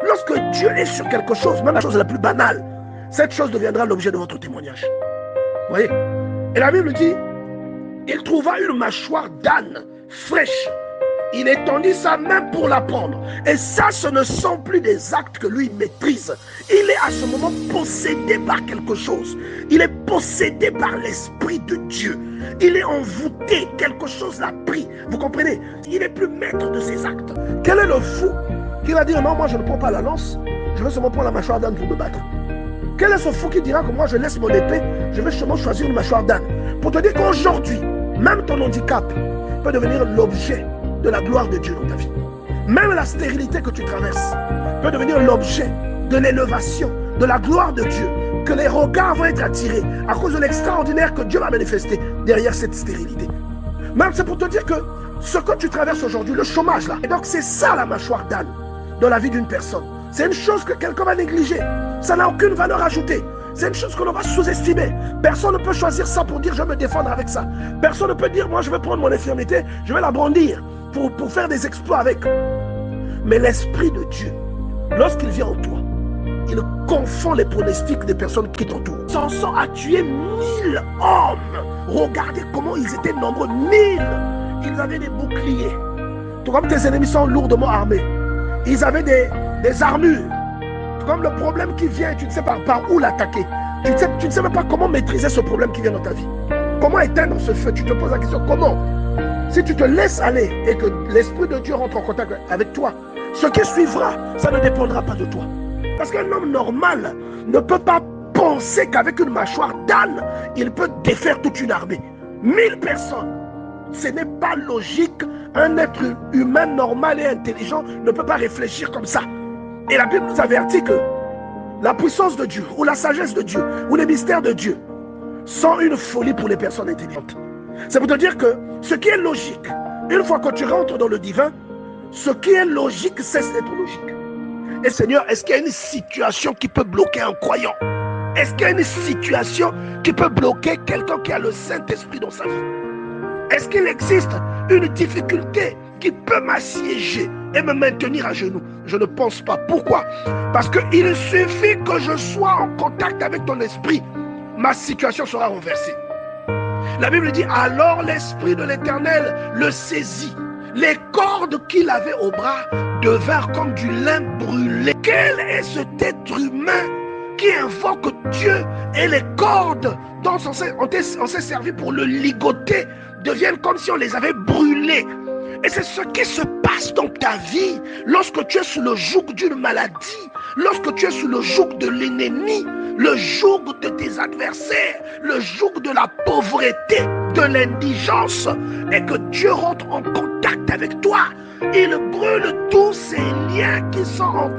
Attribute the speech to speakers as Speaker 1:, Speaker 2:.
Speaker 1: Lorsque Dieu est sur quelque chose, même la chose la plus banale, cette chose deviendra l'objet de votre témoignage. Vous voyez? Et la Bible dit, il trouva une mâchoire d'âne fraîche. Il étendit sa main pour la prendre. Et ça, ce ne sont plus des actes que lui maîtrise. Il est à ce moment possédé par quelque chose. Il est possédé par l'Esprit de Dieu. Il est envoûté. Quelque chose l'a pris. Vous comprenez? Il n'est plus maître de ses actes. Quel est le fou qui va dire non, moi je ne prends pas la lance, je vais seulement prendre la mâchoire d'âne pour me battre? Quel est ce fou qui dira que moi je laisse mon épée, je vais seulement choisir une mâchoire d'âne? Pour te dire qu'aujourd'hui, même ton handicap peut devenir l'objet de la gloire de Dieu dans ta vie. Même la stérilité que tu traverses peut devenir l'objet de l'élévation, de la gloire de Dieu, que les regards vont être attirés à cause de l'extraordinaire que Dieu va manifester derrière cette stérilité. Même c'est pour te dire que ce que tu traverses aujourd'hui, le chômage là, et donc c'est ça la mâchoire d'âne dans la vie d'une personne. C'est une chose que quelqu'un va négliger. Ça n'a aucune valeur ajoutée. C'est une chose que l'on va sous-estimer. Personne ne peut choisir ça pour dire je vais me défendre avec ça. Personne ne peut dire moi je vais prendre mon infirmité, je vais la brandir pour faire des exploits avec. Mais l'Esprit de Dieu, lorsqu'il vient en toi, il confond les pronostics des personnes qui t'entourent. Samson a tué 1000 hommes. Regardez comment ils étaient nombreux. 1000. Ils avaient des boucliers. Tout comme tes ennemis sont lourdement armés. Ils avaient des armures. Tout comme le problème qui vient, tu ne sais pas par où l'attaquer. Tu ne sais même pas comment maîtriser ce problème qui vient dans ta vie. Comment éteindre ce feu? Tu te poses la question, comment? Si tu te laisses aller et que l'Esprit de Dieu rentre en contact avec toi, ce qui suivra, ça ne dépendra pas de toi. Parce qu'un homme normal ne peut pas penser qu'avec une mâchoire d'âne, il peut défaire toute une armée. 1000 personnes. Ce n'est pas logique. Un être humain normal et intelligent ne peut pas réfléchir comme ça. Et la Bible nous avertit que la puissance de Dieu, ou la sagesse de Dieu, ou les mystères de Dieu sont une folie pour les personnes intelligentes. C'est pour te dire que ce qui est logique, une fois que tu rentres dans le divin, ce qui est logique cesse d'être logique. Et Seigneur, est-ce qu'il y a une situation qui peut bloquer un croyant? Est-ce qu'il y a une situation qui peut bloquer quelqu'un qui a le Saint-Esprit dans sa vie? Est-ce qu'il existe une difficulté qui peut m'assiéger et me maintenir à genoux? Je ne pense pas. Pourquoi? Parce qu'il suffit que je sois en contact avec ton esprit, ma situation sera renversée. La Bible dit, alors l'Esprit de l'Éternel le saisit. Les cordes qu'il avait au bras devinrent comme du lin brûlé. Quel est cet être humain qui invoque Dieu et les cordes dont on s'est servi pour le ligoter deviennent comme si on les avait brûlés? Et c'est ce qui se passe dans ta vie lorsque tu es sous le joug d'une maladie, lorsque tu es sous le joug de l'ennemi, le joug de tes adversaires, le joug de la pauvreté, de l'indigence, et que Dieu rentre en contact avec toi. Il brûle tous ces liens qui sont entre